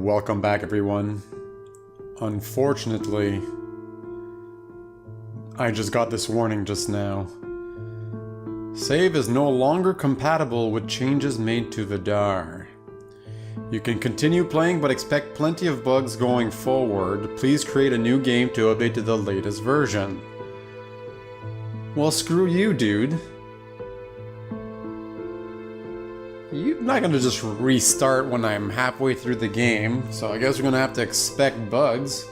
welcome back everyone. Unfortunately, I just got this warning just now. Save is no longer compatible with changes made to Vidar. You can continue playing but expect plenty of bugs going forward. Please create a new game to update to the latest version. Well, screw you, dude. You're not gonna just restart when I'm halfway through the game, so I guess we're gonna have to expect bugs.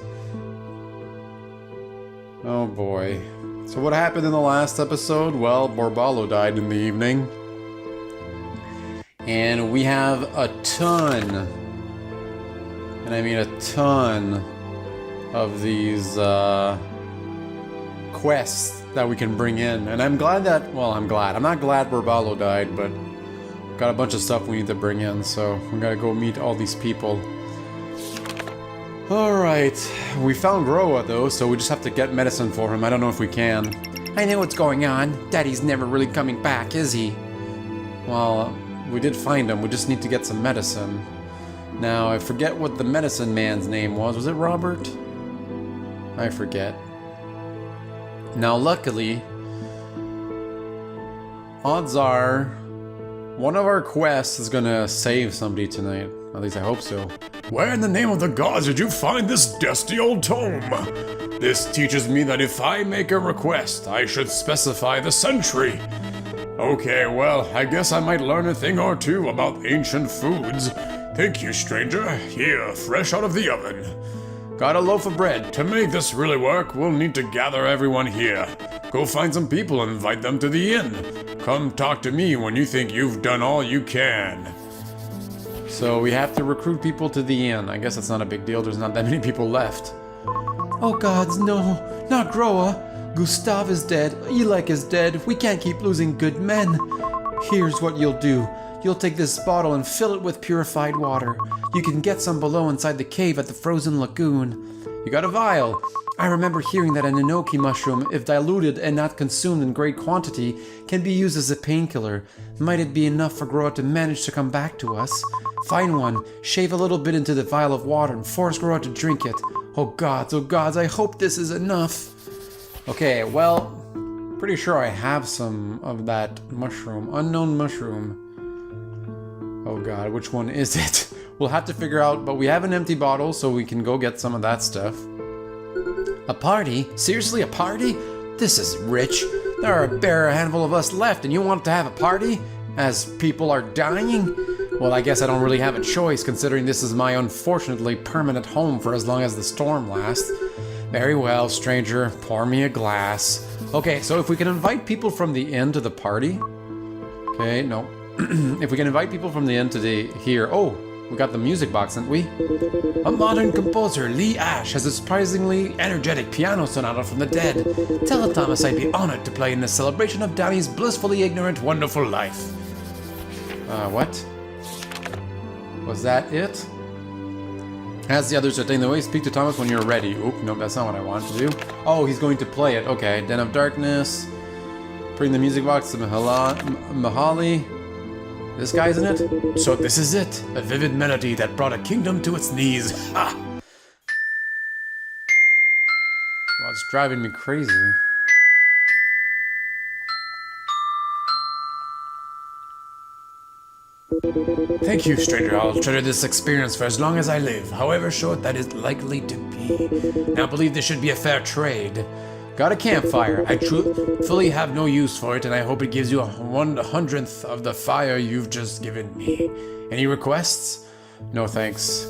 Oh boy. So what happened in the last episode? Well, Borbalo died in the evening. And we have a ton, and I mean a ton, of these quests that we can bring in. And I'm glad that, well, I'm not glad Borbalo died, but got a bunch of stuff we need to bring in, so we gotta go meet all these people. Alright, we found Groa though, so we just have to get medicine for him. I don't know if we can. I know what's going on. Daddy's never really coming back, is he? Well, we did find him, we just need to get some medicine. Now, I forget what the medicine man's name was. Was it Robert? I forget. Now, luckily, odds are one of our quests is gonna save somebody tonight. At least I hope so. Where in the name of the gods did you find this dusty old tome? This teaches me that if I make a request, I should specify the century. Okay, well, I guess I might learn a thing or two about ancient foods. Thank you, stranger. Here, fresh out of the oven. Got a loaf of bread. To make this really work, we'll need to gather everyone here. Go find some people and invite them to the inn. Come talk to me when you think you've done all you can. So we have to recruit people to the inn. I guess that's not a big deal, there's not that many people left. Oh gods, no, not Groa. Gustav is dead, Elek is dead, we can't keep losing good men. Here's what you'll do. You'll take this bottle and fill it with purified water. You can get some below inside the cave at the frozen lagoon. You got a vial. I remember hearing that an enoki mushroom, if diluted and not consumed in great quantity, can be used as a painkiller. Might it be enough for Groa to manage to come back to us? Find one, shave a little bit into the vial of water and force Groa to drink it. Oh gods, I hope this is enough. Okay, well, pretty sure I have some of that mushroom. Unknown mushroom. Oh god, which one is it? We'll have to figure out, but we have an empty bottle, so we can go get some of that stuff. A party? Seriously, a party? This is rich. There are a bare handful of us left, and you want to have a party? As people are dying? Well, I guess I don't really have a choice, considering this is my unfortunately permanent home for as long as the storm lasts. Very well, stranger, pour me a glass. Okay, so if we can invite people from the inn to the party... Okay, no. If we can invite people from the inn to the... Here. Oh, we got the music box, didn't we? A modern composer, Lee Ash, has a surprisingly energetic piano sonata from the dead. Tell Thomas I'd be honored to play in the celebration of Danny's blissfully ignorant, wonderful life. What? Was that it? As the others are taking the way, speak to Thomas when you're ready. Oop, no, that's not what I wanted to do. Oh, he's going to play it. Okay, Den of Darkness. Bring the music box to Mahali. This guy, isn't it? So this is it. A vivid melody that brought a kingdom to its knees. Ha! Well, it's driving me crazy. Thank you, stranger. I'll treasure this experience for as long as I live, however short that is likely to be. Now, I believe this should be a fair trade. Got a campfire. I truthfully have no use for it, and I hope it gives you a 1/100th of the fire you've just given me. Any requests? No thanks.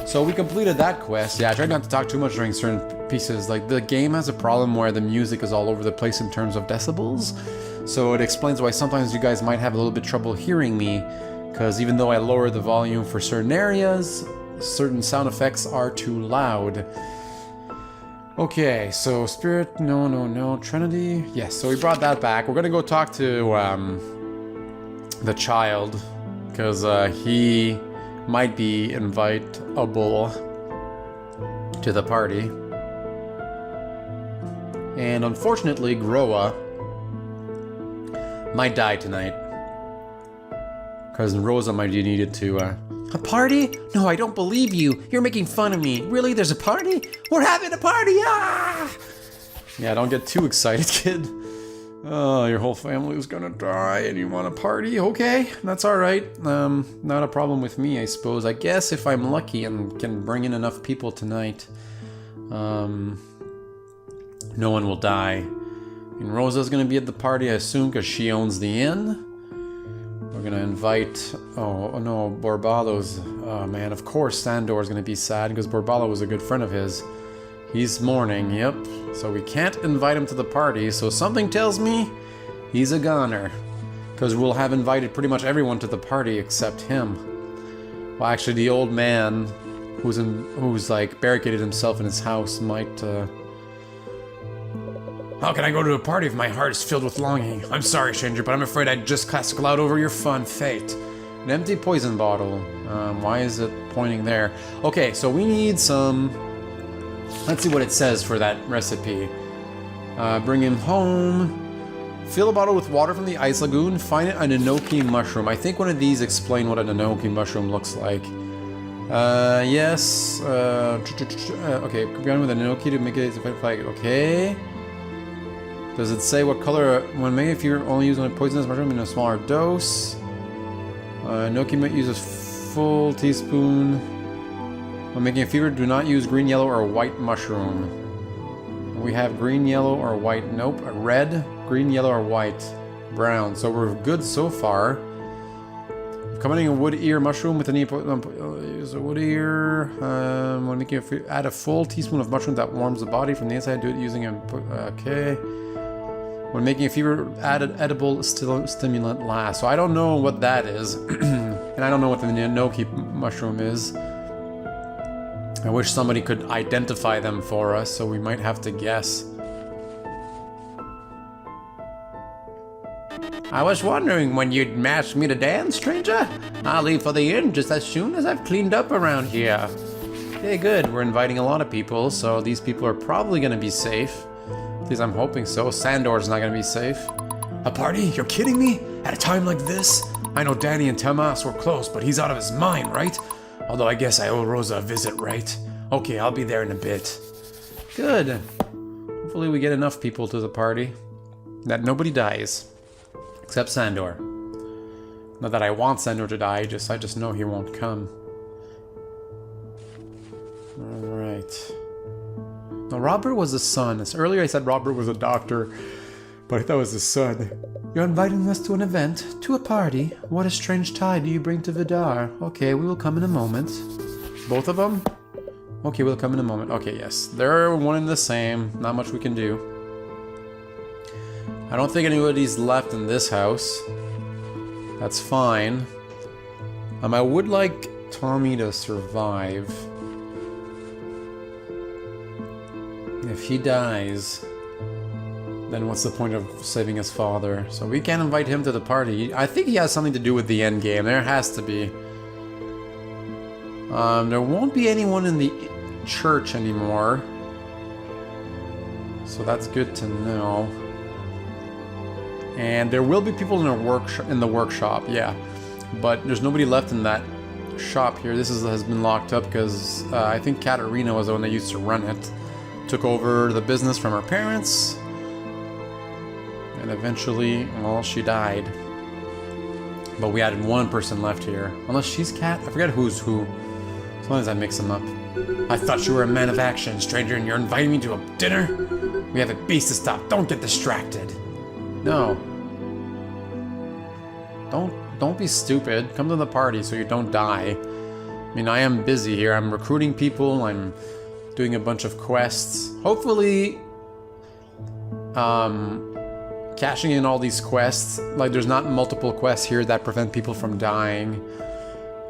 So we completed that quest. Yeah, I tried not to talk too much during certain pieces. Like, the game has a problem where the music is all over the place in terms of decibels. So it explains why sometimes you guys might have a little bit trouble hearing me. Because even though I lower the volume for certain areas, certain sound effects are too loud. Okay, so Spirit, no, Trinity, yes, so we brought that back. We're gonna go talk to the child, because he might be invitable to the party. And unfortunately, Groa might die tonight. Cousin Rosa might be needed to A party? No, I don't believe you. You're making fun of me. Really? There's a party? We're having a party! Ah! Yeah, don't get too excited, kid. Oh, your whole family is gonna die and you want a party? Okay, that's alright. Not a problem with me, I suppose. I guess if I'm lucky and can bring in enough people tonight, no one will die. And Rosa's gonna be at the party, I assume, because she owns the inn. We're gonna invite... Oh no, Borbalo's... Oh man, of course Sandor's gonna be sad, because Borbalo was a good friend of his. He's mourning, yep. So we can't invite him to the party, so something tells me he's a goner. Because we'll have invited pretty much everyone to the party except him. Well, actually, the old man who's like barricaded himself in his house might... How can I go to a party if my heart is filled with longing? I'm sorry, stranger, but I'm afraid I'd just cast a cloud over your fun fate. An empty poison bottle. Why is it pointing there? Okay, so we need some... Let's see what it says for that recipe. Bring him home. Fill a bottle with water from the ice lagoon. Find an enoki mushroom. I think one of these explain what an enoki mushroom looks like. Yes. Okay, combine with an enoki to make it like... Okay. Does it say what color... When making if you're only using a poisonous mushroom in a smaller dose. Enoki might use a full teaspoon. When making a fever, do not use green, yellow, or white mushroom. We have green, yellow, or white. Nope. Red, green, yellow, or white. Brown. So we're good so far. Combining a wood ear mushroom with an use a wood ear. When making a fever, add a full teaspoon of mushroom that warms the body from the inside. Do it using a... Okay. When making a fever, add an edible stimulant last. So I don't know what that is. And I don't know what the enoki mushroom is. I wish somebody could identify them for us, so we might have to guess. I was wondering when you'd ask me to dance, stranger. I'll leave for the inn just as soon as I've cleaned up around here. Okay, good. We're inviting a lot of people, so these people are probably going to be safe. At least I'm hoping so. Sandor's not going to be safe. A party? You're kidding me? At a time like this? I know Danny and Tomas were close, but he's out of his mind, right? Although I guess I owe Rosa a visit, right? Okay, I'll be there in a bit. Good. Hopefully we get enough people to the party that nobody dies. Except Sandor. Not that I want Sandor to die, I just know he won't come. Alright. Now Robert was the son. Earlier I said Robert was a doctor, but I thought it was his son. You're inviting us to an event, to a party. What a strange tie do you bring to Vidar? Okay, we will come in a moment. Both of them? Okay, we'll come in a moment. Okay, yes. They're one and the same. Not much we can do. I don't think anybody's left in this house. That's fine. I would like Tommy to survive. If he dies, then what's the point of saving his father? So we can't invite him to the party. I think he has something to do with the end game. There has to be. There won't be anyone in the church anymore. So that's good to know. And there will be people in the workshop, yeah. But there's nobody left in that shop here. This has been locked up because I think Katerina was the one that used to run it. Took over the business from her parents. And eventually, well, she died. But we had one person left here. Unless she's Kat? I forget who's who. Sometimes I mix them up. I thought you were a man of action, stranger, and you're inviting me to a dinner? We have a beast to stop. Don't get distracted. No. Don't be stupid. Come to the party so you don't die. I mean, I am busy here. I'm recruiting people. I'm doing a bunch of quests. Hopefully, cashing in all these quests. Like, there's not multiple quests here that prevent people from dying.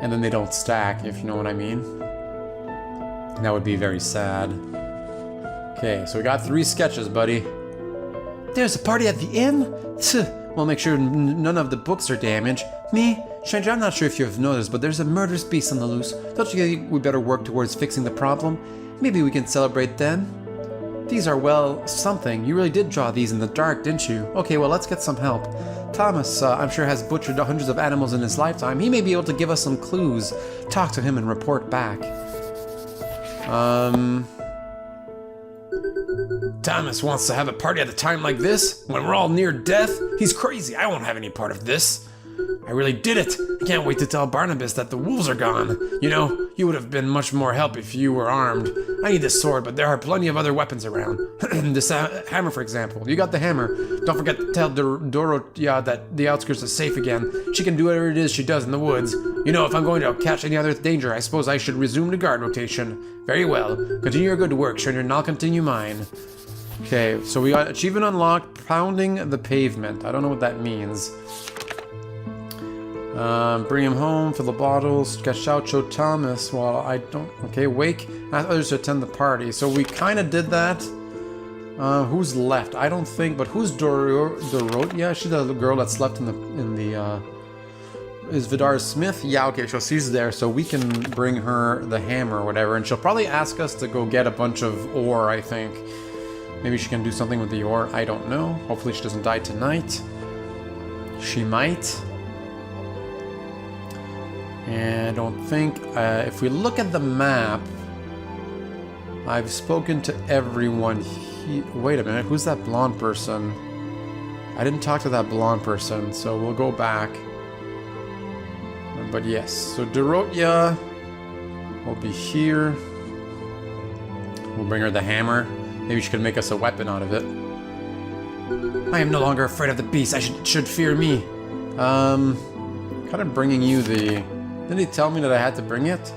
And then they don't stack, if you know what I mean. That would be very sad. Okay, so we got 3 sketches, buddy. There's a party at the inn? We'll make sure none of the books are damaged. Me? Stranger, I'm not sure if you've noticed, but there's a murderous beast on the loose. Don't you think we better work towards fixing the problem? Maybe we can celebrate then? These are, well, something. You really did draw these in the dark, didn't you? Okay, well, let's get some help. Thomas, I'm sure, has butchered hundreds of animals in his lifetime. He may be able to give us some clues. Talk to him and report back. Thomas wants to have a party at a time like this, when we're all near death? He's crazy. I won't have any part of this. I really did it. I can't wait to tell Barnabas that the wolves are gone. You know, you would have been much more help if you were armed. I need this sword, but there are plenty of other weapons around. This hammer, for example. You got the hammer. Don't forget to tell Dorothea that the outskirts is safe again. She can do whatever it is she does in the woods. You know, if I'm going to catch any other danger, I suppose I should resume the guard rotation. Very well. Continue your good work, Stranger, and I'll continue mine. Okay, so we got achievement unlocked, pounding the pavement. I don't know what that means. Bring him home, fill the bottles, shout show Thomas while I don't... Okay, wake, ask others to attend the party. So we kind of did that. Who's left? I don't think, but who's Dorothea? She's the girl that's left in the is Vidar Smith? Yeah, okay, so she's there, so we can bring her the hammer or whatever, and she'll probably ask us to go get a bunch of ore, I think. Maybe she can do something with the ore, I don't know. Hopefully she doesn't die tonight. She might. And I don't think, if we look at the map, I've spoken to everyone. Wait a minute, who's that blonde person? I didn't talk to that blonde person, so we'll go back. But yes, so Dorothea will be here. We'll bring her the hammer. Maybe she can make us a weapon out of it. I am no longer afraid of the beast. I should fear me. Kind of bringing you the... Didn't he tell me that I had to bring it?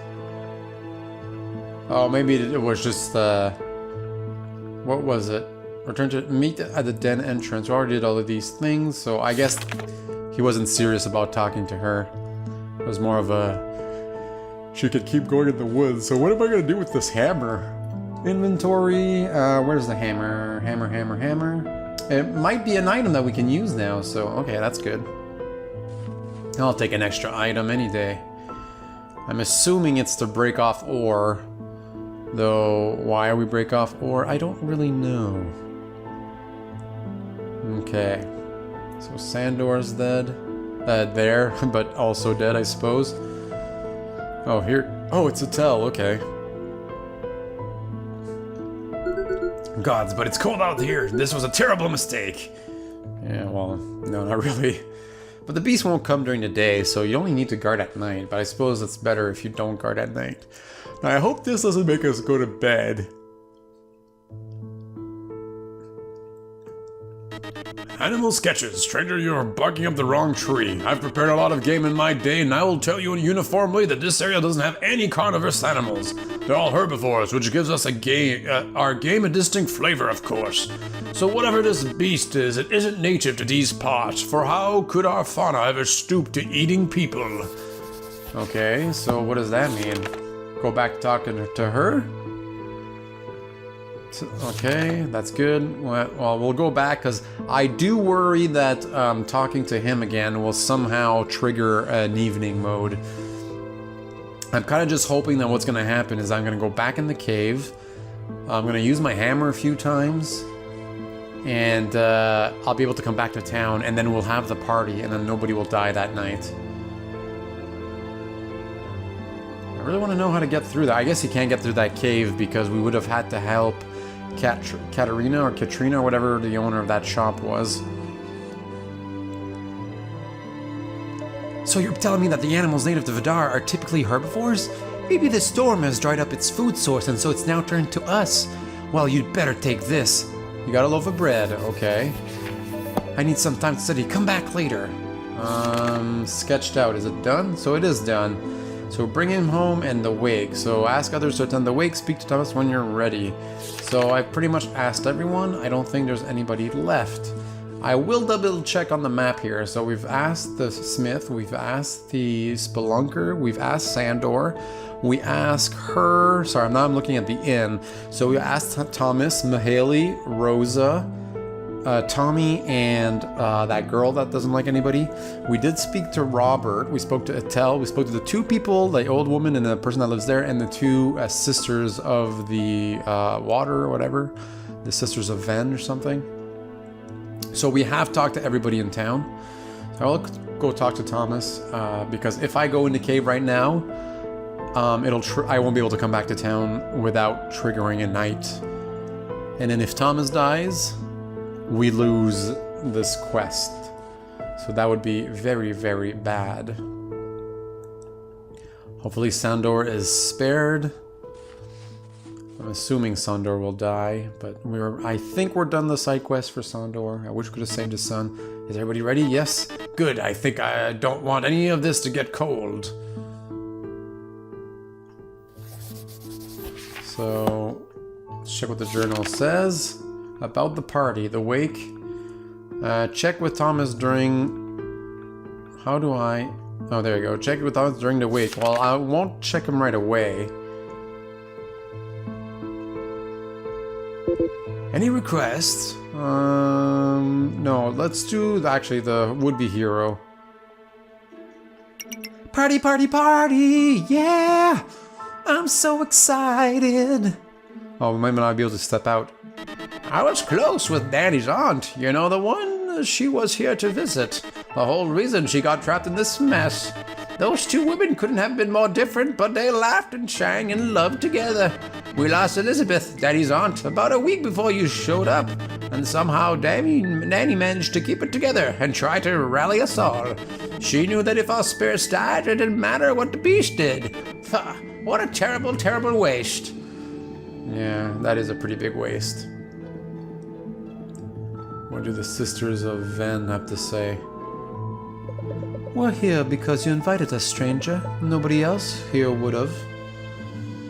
Oh, maybe it was just, what was it? Return to meet at the den entrance. We already did all of these things, so I guess he wasn't serious about talking to her. It was more of a... She could keep going in the woods, so what am I going to do with this hammer? Inventory, where's the hammer? Hammer. It might be an item that we can use now, so okay, that's good. I'll take an extra item any day. I'm assuming it's to break off ore. Though, why we break off ore, I don't really know. Okay. So Sandor's dead. There, but also dead, I suppose. Oh, here. Oh, it's a tell, okay. Gods, but it's cold out here. This was a terrible mistake. Yeah, well, no, not really. But the beast won't come during the day, so you only need to guard at night. But I suppose it's better if you don't guard at night. Now, I hope this doesn't make us go to bed. Animal sketches. Stranger, you're barking up the wrong tree. I've prepared a lot of game in my day, and I will tell you uniformly that this area doesn't have any carnivorous animals. They're all herbivores, which gives us our game a distinct flavor, of course. So whatever this beast is, it isn't native to these parts, for how could our fauna ever stoop to eating people? Okay, so what does that mean? Go back talking to her? Okay, that's good. Well, we'll go back because I do worry that talking to him again will somehow trigger an evening mode. I'm kind of just hoping that what's going to happen is I'm going to go back in the cave. I'm going to use my hammer a few times. And I'll be able to come back to town, and then we'll have the party, and then nobody will die that night. I really want to know how to get through that. I guess you can't get through that cave because we would have had to help Katrina or whatever the owner of that shop was. So you're telling me that the animals native to Vidar are typically herbivores? Maybe the storm has dried up its food source and so it's now turned to us. Well, you'd better take this. You got a loaf of bread, okay. I need some time to study. Come back later. Sketched out. Is it done? So it is done. So bring him home and the wake. So ask others to attend the wake. Speak to Thomas when you're ready. So I've pretty much asked everyone. I don't think there's anybody left. I will double check on the map here. So we've asked the smith. We've asked the spelunker. We've asked Sandor. We ask her. Sorry, I'm looking at the inn. So we asked Thomas, Mahaley, Rosa, Tommy, and that girl that doesn't like anybody. We did speak to Robert. We spoke to Etel. We spoke to the two people, the old woman and the person that lives there, and the two sisters of the water or whatever. The Sisters of Ven or something. So we have talked to everybody in town. So I'll go talk to Thomas, because if I go in the cave right now, I won't be able to come back to town without triggering a night. And then if Thomas dies, we lose this quest. So that would be very, very bad. Hopefully Sandor is spared. I'm assuming Sandor will die, but I think we're done the side quest for Sandor. I wish we could have saved his son. Is everybody ready? Yes? Good. I think I don't want any of this to get cold. So, let's check what the journal says about the party, the wake. Check with Thomas during... How do I... Oh, there you go. Check with Thomas during the wake. Well, I won't check him right away. Any requests? No, let's do actually the would-be hero. Party, party, party! Yeah! I'm so excited! Oh, we might not be able to step out. I was close with Danny's aunt. You know, the one she was here to visit. The whole reason she got trapped in this mess. Those two women couldn't have been more different, but they laughed and sang and loved together. We lost Elizabeth, Daddy's aunt, about a week before you showed up, and somehow Nanny managed to keep it together and try to rally us all. She knew that if our spirits died, it didn't matter what the beast did. What a terrible, terrible waste. Yeah, that is a pretty big waste. What do the Sisters of Ven have to say? We're here because you invited us, stranger. Nobody else here would have.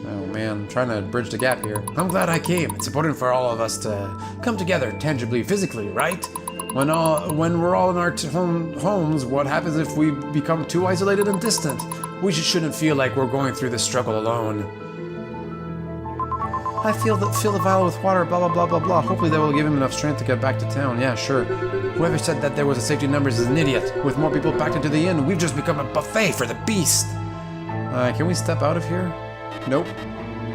Oh man, I'm trying to bridge the gap here. I'm glad I came. It's important for all of us to come together tangibly, physically, right? When we're all in our homes, what happens if we become too isolated and distant? We shouldn't feel like we're going through this struggle alone. I fill the vial with water, blah, blah, blah, blah, blah. Hopefully that will give him enough strength to get back to town. Yeah, sure. Whoever said that there was a safety in numbers is an idiot. With more people packed into the inn, we've just become a buffet for the beast. Can we step out of here? Nope.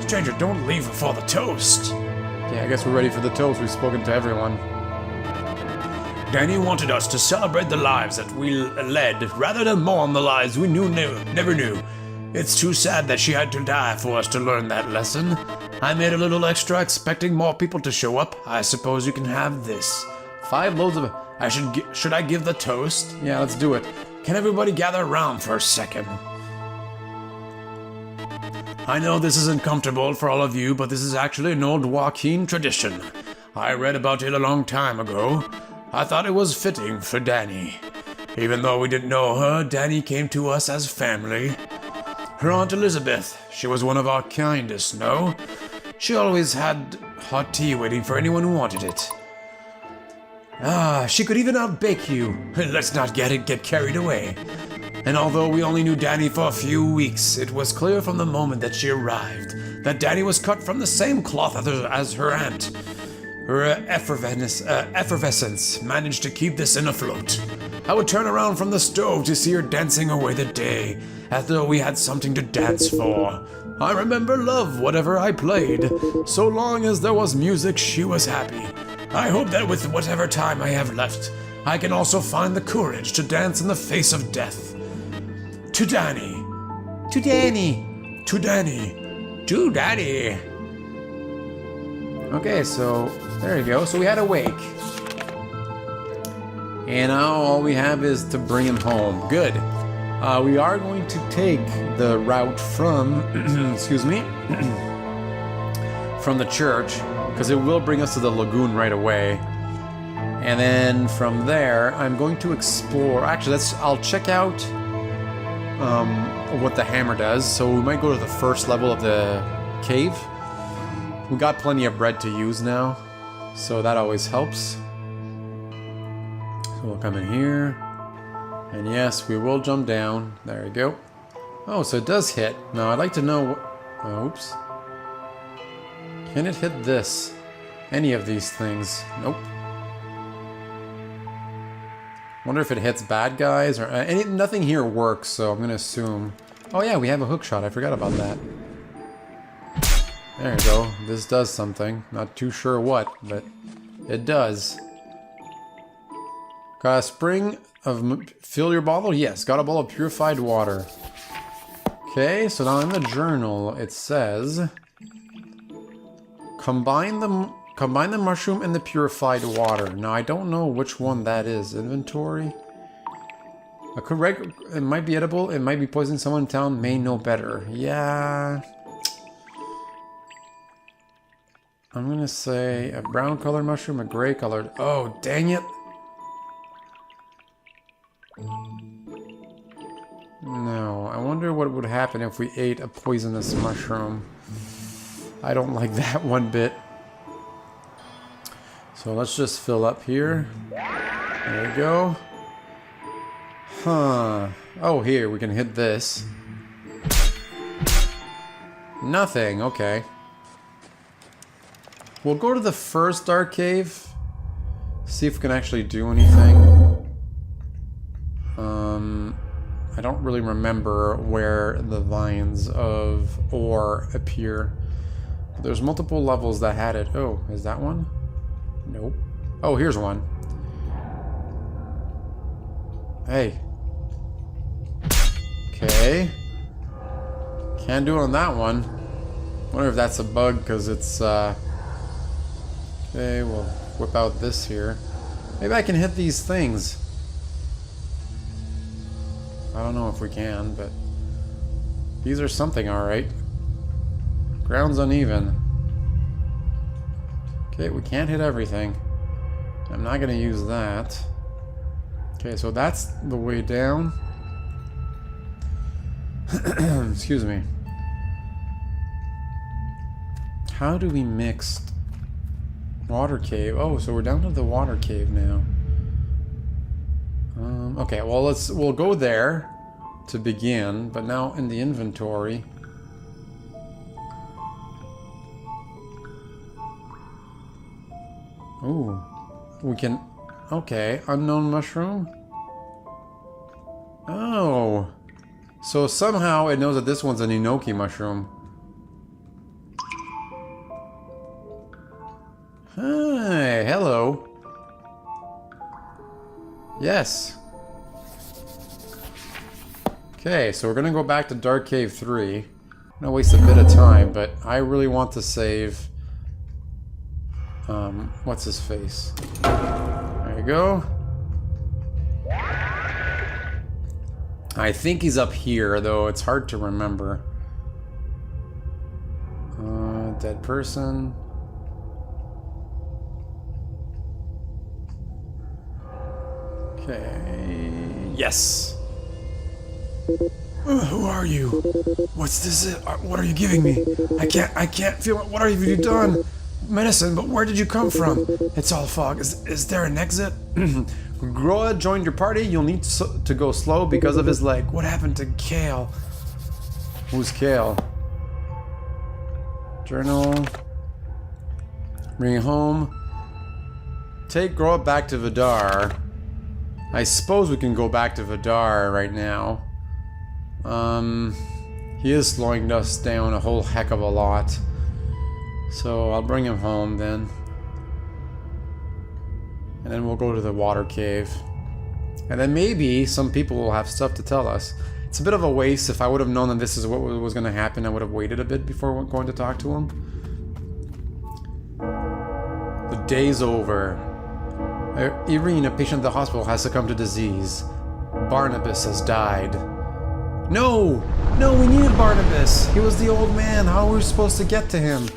Stranger, don't leave before the toast. Yeah, I guess we're ready for the toast. We've spoken to everyone. Danny wanted us to celebrate the lives that we led, rather than mourn the lives we never knew. It's too sad that she had to die for us to learn that lesson. I made a little extra expecting more people to show up. I suppose you can have this. 5 loads of... Should I give the toast? Yeah, let's do it. Can everybody gather around for a second? I know this isn't comfortable for all of you, but this is actually an old Joaquin tradition. I read about it a long time ago. I thought it was fitting for Danny. Even though we didn't know her, Danny came to us as family. Her Aunt Elizabeth, she was one of our kindest, no? She always had hot tea waiting for anyone who wanted it. She could even outbake you. Let's not get carried away. And although we only knew Danny for a few weeks, it was clear from the moment that she arrived that Danny was cut from the same cloth as her aunt. Her effervescence managed to keep this inn afloat. I would turn around from the stove to see her dancing away the day, as though we had something to dance for. I remember love whatever I played. So long as there was music, she was happy. I hope that with whatever time I have left, I can also find the courage to dance in the face of death. To Danny. To Danny. To Danny. To Danny. Okay, so there you go. So we had a wake. And now all we have is to bring him home. Good. We are going to take the route from, excuse me, from the church, because it will bring us to the lagoon right away. And then from there, I'm going to explore. Actually, I'll check out what the hammer does. So we might go to the first level of the cave. We got plenty of bread to use now, so that always helps. So we'll come in here. And yes, we will jump down. There we go. Oh, so it does hit. Now, I'd like to know what... Oh, oops. Can it hit this? Any of these things? Nope. Wonder if it hits bad guys or... nothing here works, so I'm going to assume... Oh yeah, we have a hook shot. I forgot about that. There you go. This does something. Not too sure what, but it does. Got a spring of... Fill your bottle? Yes. Got a bottle of purified water. Okay, so now in the journal it says... Combine the mushroom and the purified water. Now I don't know which one that is. Inventory? It might be edible. It might be poisoning someone in town. May know better. Yeah... I'm gonna say a brown colored mushroom, a gray colored. Oh, dang it! No, I wonder what would happen if we ate a poisonous mushroom. I don't like that one bit. So let's just fill up here. There we go. Huh. Oh, here, we can hit this. Nothing, okay. We'll go to the first dark cave. See if we can actually do anything. I don't really remember where the vines of ore appear. There's multiple levels that had it. Oh, is that one? Nope. Oh, here's one. Hey. Okay. Can't do it on that one. Wonder if that's a bug because it's okay, we'll whip out this here. Maybe I can hit these things. I don't know if we can, but these are something, alright. Ground's uneven. Okay, we can't hit everything. I'm not gonna use that. Okay, so that's the way down. Excuse me. How do we mix water cave? Oh, so we're down to the water cave now. Okay, well we'll go there to begin, but now in the inventory. Ooh, we can. Okay, unknown mushroom. Oh, so somehow it knows that this one's an enoki mushroom. Hi, hello. Yes. Okay, so we're gonna go back to Dark Cave 3. I'm gonna waste a bit of time, but I really want to save... what's his face? There you go. I think he's up here, though it's hard to remember. Dead person. Okay. Yes. Who are you? What's this? What are you giving me? I can't feel it. What have you done? Medicine, but where did you come from? It's all fog. Is there an exit? Groa joined your party. You'll need to go slow because of his leg. What happened to Kale? Who's Kale? Journal. Bring it home. Take Groa back to Vidar. I suppose we can go back to Vidar right now. He is slowing us down a whole heck of a lot. So I'll bring him home then. And then we'll go to the water cave. And then maybe some people will have stuff to tell us. It's a bit of a waste. If I would have known that this is what was going to happen, I would have waited a bit before going to talk to him. The day's over. Irene, a patient at the hospital, has succumbed to disease. Barnabas has died. No! No, we needed Barnabas! He was the old man. How are we supposed to get to him?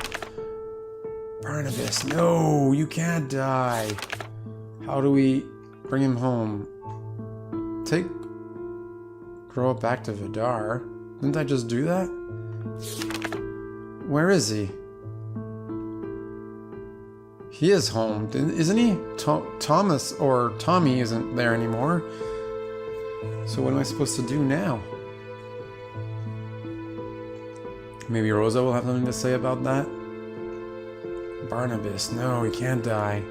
Barnabas, no! You can't die. How do we bring him home? Take Groa back to Vidar. Didn't I just do that? Where is he? He is home, isn't he? Thomas or Tommy isn't there anymore. So what am I supposed to do now? Maybe Rosa will have something to say about that? Barnabas, no, he can't die.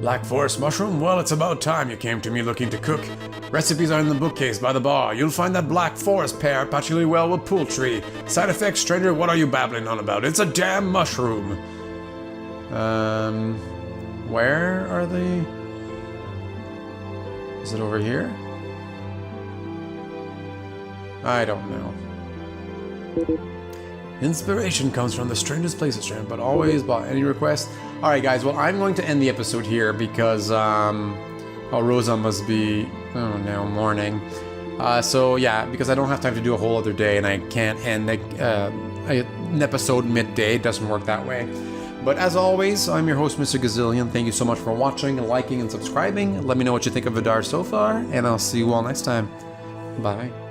Black forest mushroom? Well, it's about time you came to me looking to cook. Recipes are in the bookcase by the bar. You'll find that black forest pair particularly well with poultry. Side effects, stranger, what are you babbling on about? It's a damn mushroom. Where are they? Is it over here? I don't know. Inspiration comes from the strangest places, but always by any request. Alright guys, well I'm going to end the episode here because Rosa must be, oh no, morning. So yeah, because I don't have time to do a whole other day and I can't end an episode midday, it doesn't work that way. But as always, I'm your host, Mr. Gazillion. Thank you so much for watching, liking, and subscribing. Let me know what you think of Vidar so far, and I'll see you all next time. Bye.